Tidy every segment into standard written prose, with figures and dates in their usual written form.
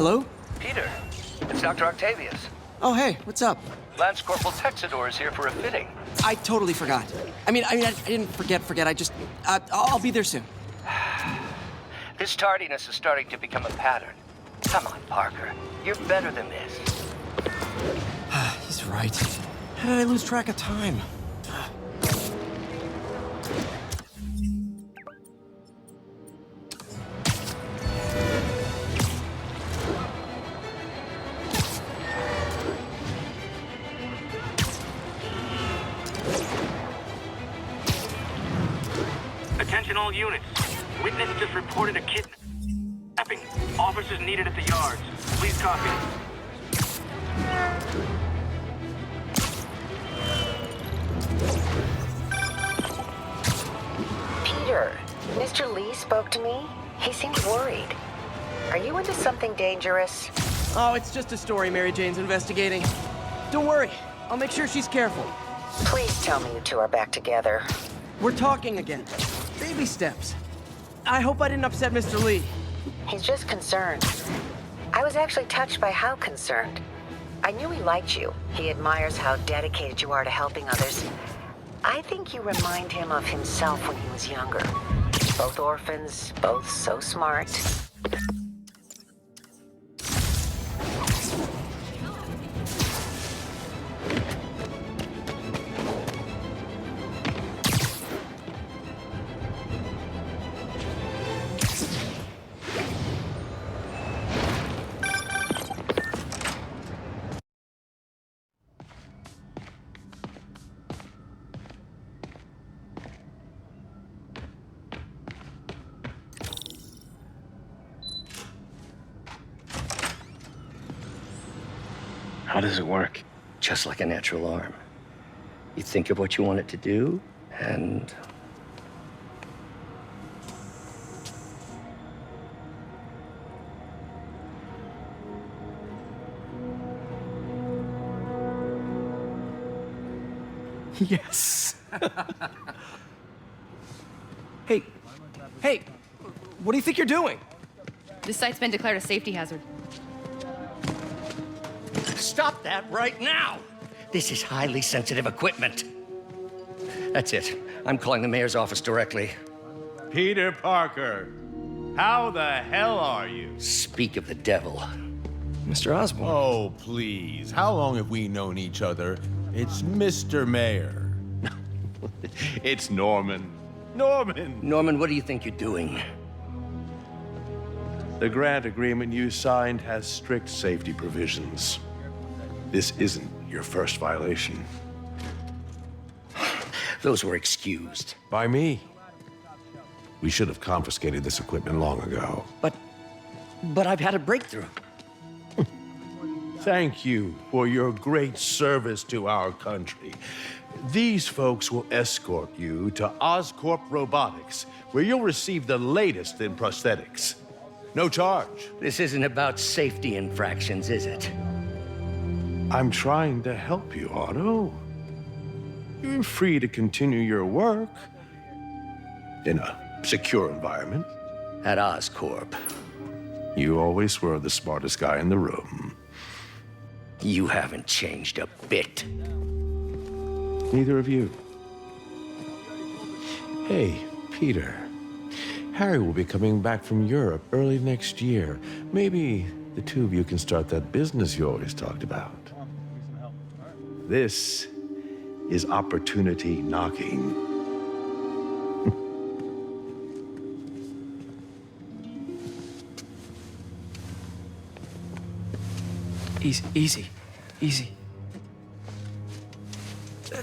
Hello? Peter, it's Dr. Octavius. Oh, hey, what's up? Lance Corporal Texador is here for a fitting. I totally forgot. I didn't forget. I just, I'll be there soon. This tardiness is starting to become a pattern. Come on, Parker. You're better than this. He's right. How did I lose track of time? Attention all units. Witness just reported a kidnapping. Officers needed at the yards. Please copy. Peter, Mr. Lee spoke to me. He seemed worried. Are you into something dangerous? Oh, it's just a story Mary Jane's investigating. Don't worry, I'll make sure she's careful. Please tell me you two are back together. We're talking again. Baby steps. I hope I didn't upset Mr. Lee. He's just concerned. I was actually touched by how concerned. I knew he liked you. He admires how dedicated you are to helping others. I think you remind him of himself when he was younger. Both orphans, both so smart. How does it work? Just like a natural arm. You think of what you want it to do, and... Yes. Hey, what do you think you're doing? This site's been declared a safety hazard. Stop that right now! This is highly sensitive equipment. That's it. I'm calling the mayor's office directly. Peter Parker, how the hell are you? Speak of the devil. Mr. Osborn. Oh, please. How long have we known each other? It's Mr. Mayor. It's Norman. Norman, what do you think you're doing? The grant agreement you signed has strict safety provisions. This isn't your first violation. Those were excused. By me. We should have confiscated this equipment long ago. But I've had a breakthrough. Thank you for your great service to our country. These folks will escort you to Oscorp Robotics, where you'll receive the latest in prosthetics. No charge. This isn't about safety infractions, is it? I'm trying to help you, Otto. You're free to continue your work in a secure environment. At Oscorp. You always were the smartest guy in the room. You haven't changed a bit. Neither of you. Hey, Peter. Harry will be coming back from Europe early next year. Maybe the two of you can start that business you always talked about. This is opportunity knocking. Easy.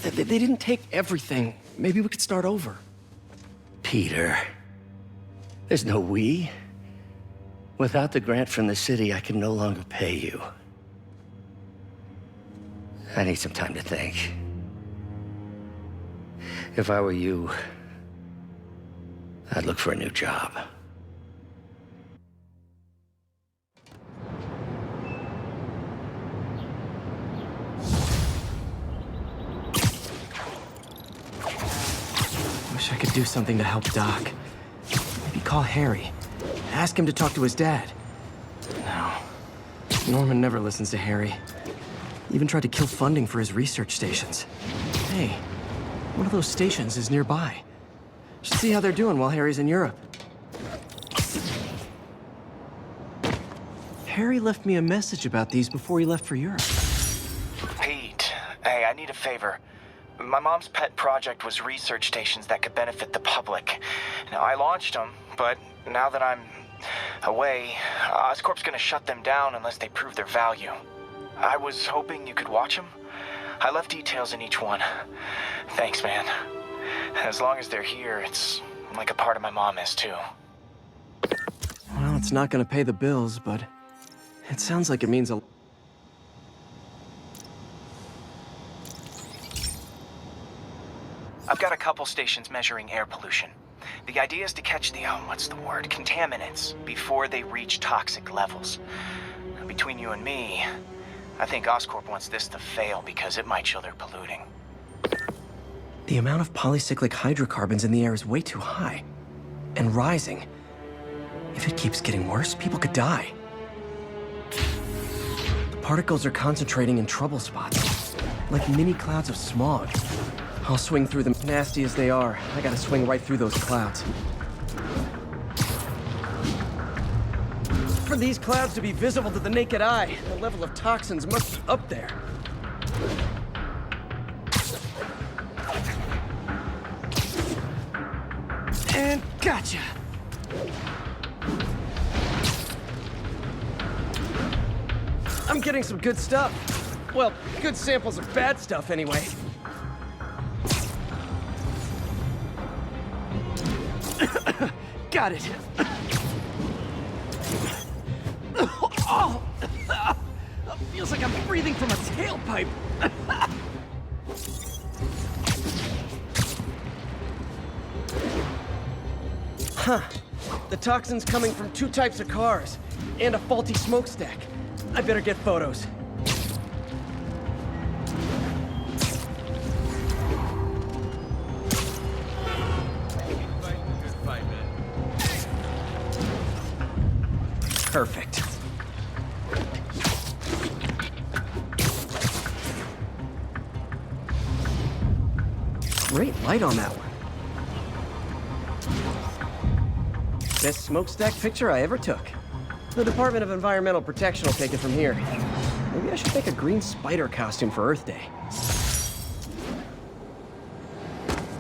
They didn't take everything. Maybe we could start over. Peter, there's no we. Without the grant from the city, I can no longer pay you. I need some time to think. If I were you, I'd look for a new job. Wish I could do something to help Doc. Maybe call Harry. Ask him to talk to his dad. No, Norman never listens to Harry. Even tried to kill funding for his research stations. Hey, one of those stations is nearby. Should see how they're doing while Harry's in Europe. Harry left me a message about these before he left for Europe. Pete, hey, I need a favor. My mom's pet project was research stations that could benefit the public. Now, I launched them, but now that I'm away, Oscorp's gonna shut them down unless they prove their value. I was hoping you could watch them. I left details in each one. Thanks, man. As long as they're here, it's like a part of my mom is, too. Well, it's not gonna pay the bills, but it sounds like it means a... I've got a couple stations measuring air pollution. The idea is to catch the, contaminants before they reach toxic levels. Between you and me, I think Oscorp wants this to fail because it might show they're polluting. The amount of polycyclic hydrocarbons in the air is way too high. And rising. If it keeps getting worse, people could die. The particles are concentrating in trouble spots, like mini clouds of smog. I'll swing through them, nasty as they are. I gotta swing right through those clouds. For these clouds to be visible to the naked eye, the level of toxins must be up there. And gotcha! I'm getting some good stuff. Well, good samples of bad stuff anyway. Got it. Oh, feels like I'm breathing from a tailpipe. Huh. The toxin's coming from two types of cars and a faulty smokestack. I better get photos. Perfect. Great light on that one. Best smokestack picture I ever took. The Department of Environmental Protection will take it from here. Maybe I should make a green spider costume for Earth Day.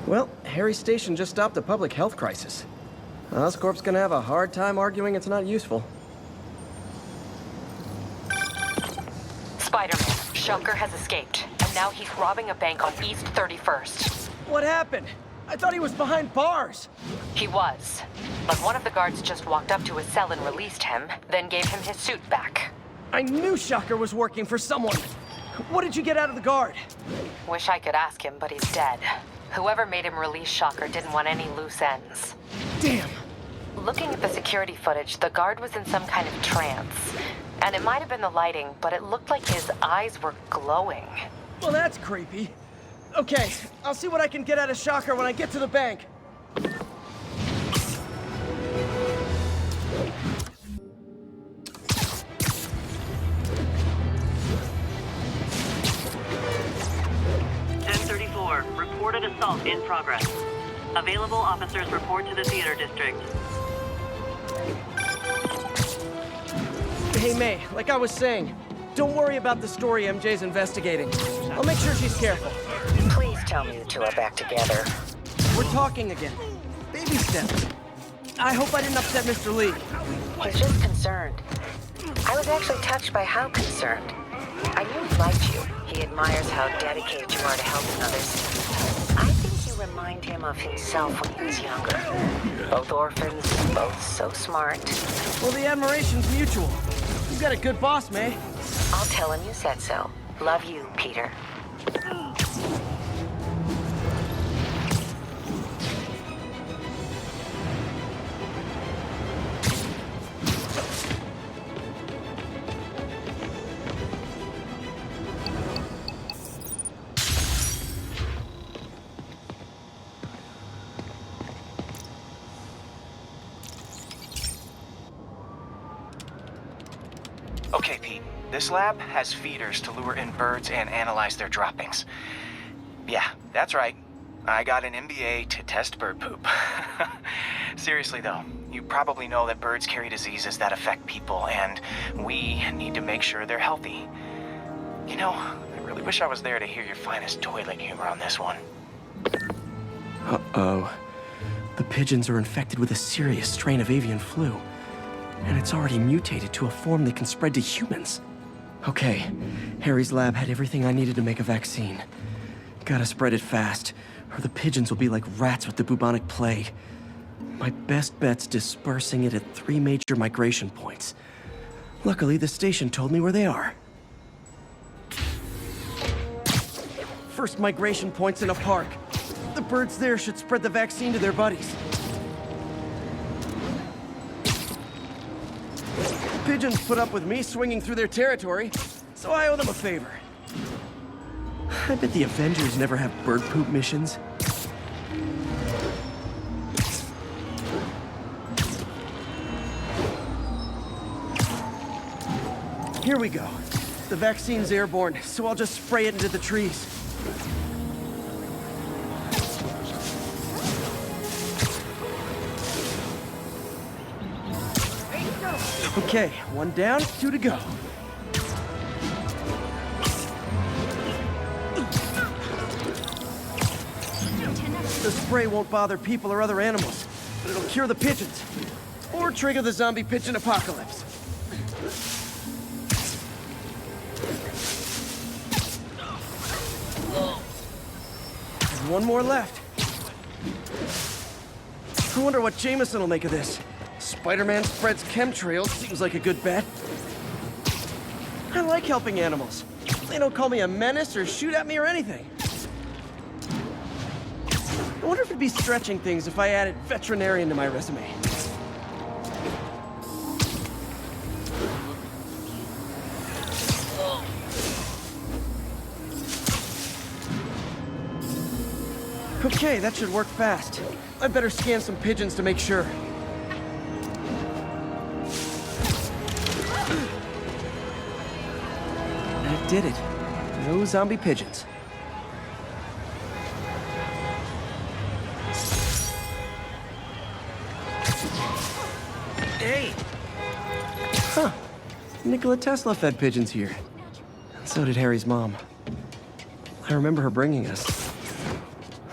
Well, Harry's station just stopped a public health crisis. Oscorp's gonna have a hard time arguing it's not useful. Spider-Man, Shunker has escaped, and now he's robbing a bank on East 31st. What happened? I thought he was behind bars. He was, but one of the guards just walked up to his cell and released him, then gave him his suit back. I knew Shocker was working for someone. What did you get out of the guard? Wish I could ask him, but he's dead. Whoever made him release Shocker didn't want any loose ends. Damn. Looking at the security footage, the guard was in some kind of trance. And it might have been the lighting, but it looked like his eyes were glowing. Well, that's creepy. Okay, I'll see what I can get out of Shocker when I get to the bank. Reported assault in progress. Available officers report to the theater district. Hey, May, like I was saying, don't worry about the story MJ's investigating. I'll make sure she's careful. Please tell me you two are back together. We're talking again. Baby steps. I hope I didn't upset Mr. Lee. He's just concerned. I was actually touched by how concerned. I knew he liked you. He admires how dedicated you are to helping others. I think you remind him of himself when he was younger. Both orphans, both so smart. Well, the admiration's mutual. You've got a good boss, May. I'll tell him you said so. Love you, Peter. Okay, Pete. This lab has feeders to lure in birds and analyze their droppings. Yeah, that's right. I got an MBA to test bird poop. Seriously though, you probably know that birds carry diseases that affect people, and we need to make sure they're healthy. You know, I really wish I was there to hear your finest toilet humor on this one. Uh-oh. The pigeons are infected with a serious strain of avian flu, and it's already mutated to a form that can spread to humans. Okay, Harry's lab had everything I needed to make a vaccine. Gotta spread it fast, or the pigeons will be like rats with the bubonic plague. My best bet's dispersing it at 3 major migration points. Luckily, the station told me where they are. First migration point's in a park. The birds there should spread the vaccine to their buddies. Pigeons put up with me swinging through their territory, so I owe them a favor. I bet the Avengers never have bird poop missions. Here we go. The vaccine's airborne, so I'll just spray it into the trees. Okay, 1 down, 2 to go. The spray won't bother people or other animals, but it'll cure the pigeons. Or trigger the zombie pigeon apocalypse. There's 1 more left. I wonder what Jameson will make of this. Spider-Man spreads chemtrails, seems like a good bet. I like helping animals. They don't call me a menace or shoot at me or anything. I wonder if it'd be stretching things if I added veterinarian to my resume. Okay, that should work fast. I better scan some pigeons to make sure. That did it. No zombie pigeons. Hey! Huh. Nikola Tesla fed pigeons here. And so did Harry's mom. I remember her bringing us.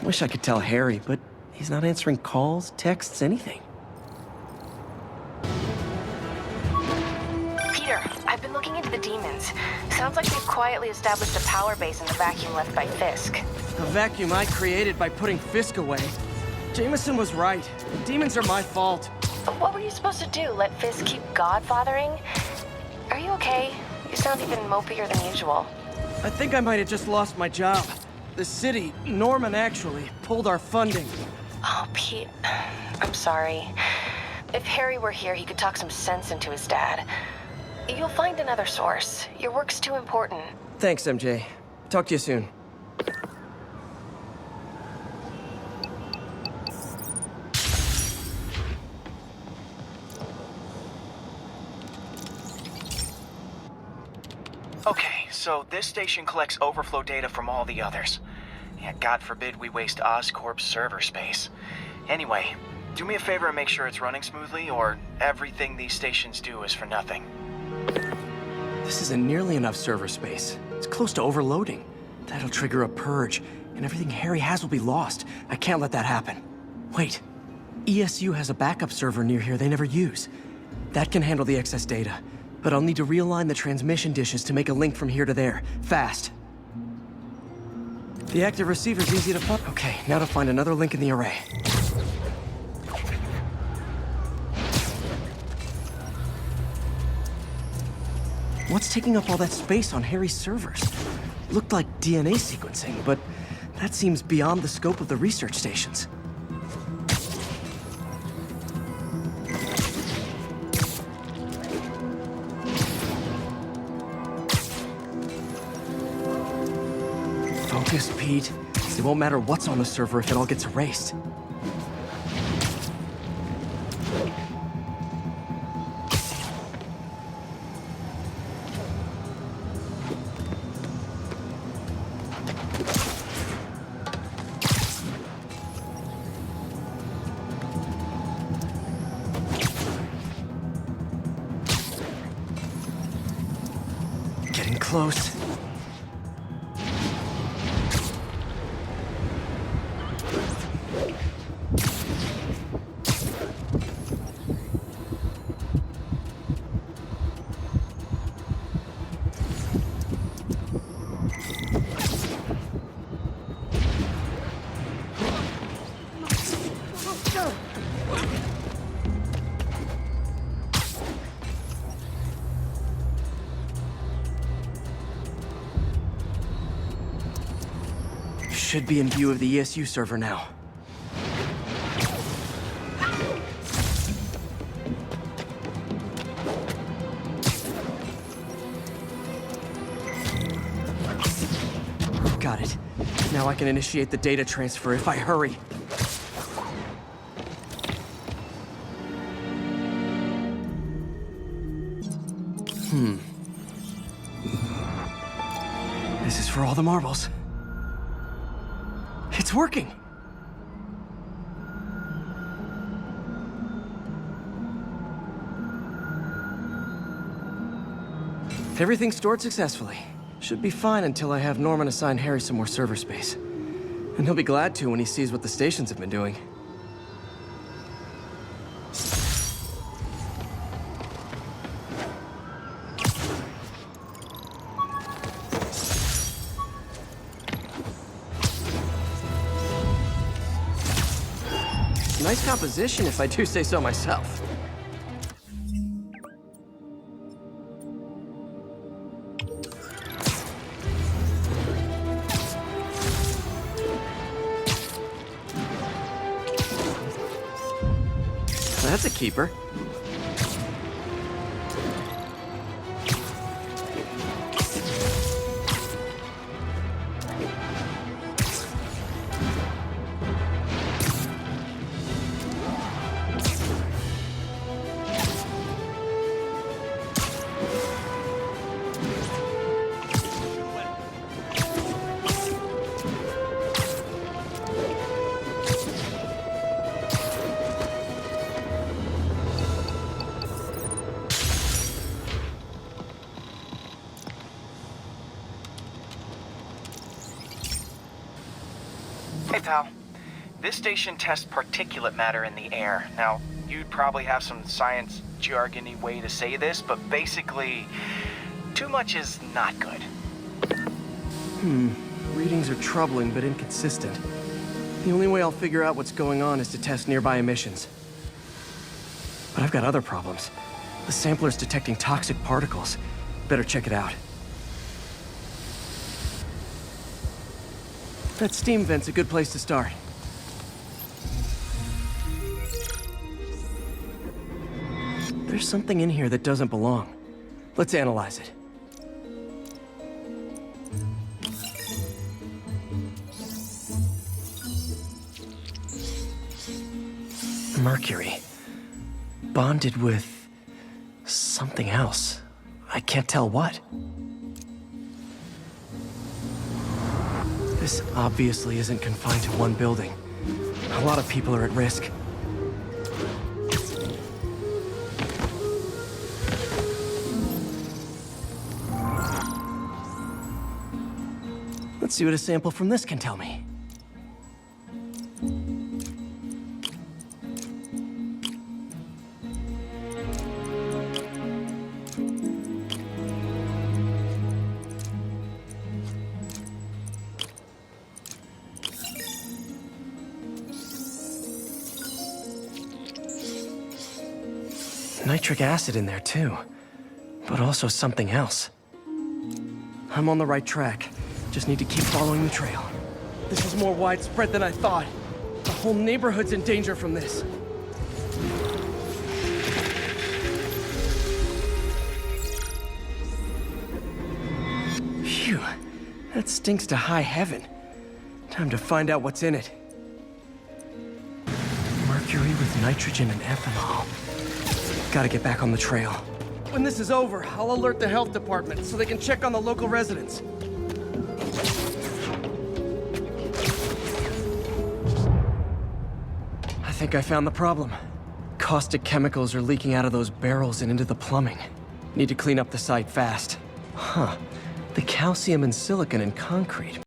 Wish I could tell Harry, but he's not answering calls, texts, anything. Peter, I've been looking into the demons. Sounds like they've quietly established a power base in the vacuum left by Fisk. A vacuum I created by putting Fisk away. Jameson was right. The demons are my fault. What were you supposed to do? Let Fisk keep godfathering? Are you okay? You sound even mopier than usual. I think I might have just lost my job. The city, Norman actually, pulled our funding. Oh, Pete, I'm sorry. If Harry were here, he could talk some sense into his dad. You'll find another source. Your work's too important. Thanks, MJ. Talk to you soon. Okay, so this station collects overflow data from all the others. Yeah, God forbid we waste Oscorp's server space. Anyway, do me a favor and make sure it's running smoothly, or everything these stations do is for nothing. This isn't nearly enough server space. It's close to overloading. That'll trigger a purge, and everything Harry has will be lost. I can't let that happen. Wait. ESU has a backup server near here they never use. That can handle the excess data. But I'll need to realign the transmission dishes to make a link from here to there. Fast. The active receiver's easy to find. Okay, now to find another link in the array. What's taking up all that space on Harry's servers? Looked like DNA sequencing, but that seems beyond the scope of the research stations. Focus, Pete. It won't matter what's on the server if it all gets erased. Getting close. Should be in view of the ESU server now. Got it. Now I can initiate the data transfer if I hurry. This is for all the marbles. It's working! Everything's stored successfully. Should be fine until I have Norman assign Harry some more server space. And he'll be glad to when he sees what the stations have been doing. Nice composition, if I do say so myself. That's a keeper. Hey, pal. This station tests particulate matter in the air. Now, you'd probably have some science jargony way to say this, but basically, too much is not good. Readings are troubling but inconsistent. The only way I'll figure out what's going on is to test nearby emissions. But I've got other problems. The sampler's detecting toxic particles. Better check it out. That steam vent's a good place to start. There's something in here that doesn't belong. Let's analyze it. Mercury. Bonded with something else. I can't tell what. This obviously isn't confined to one building. A lot of people are at risk. Let's see what a sample from this can tell me. Nitric acid in there too, but also something else. I'm on the right track. Just need to keep following the trail. This is more widespread than I thought. The whole neighborhood's in danger from this. Phew, that stinks to high heaven. Time to find out what's in it. Mercury with nitrogen and ethanol. Gotta get back on the trail. When this is over, I'll alert the health department so they can check on the local residents. I think I found the problem. Caustic chemicals are leaking out of those barrels and into the plumbing. Need to clean up the site fast. Huh. The calcium and silicon in concrete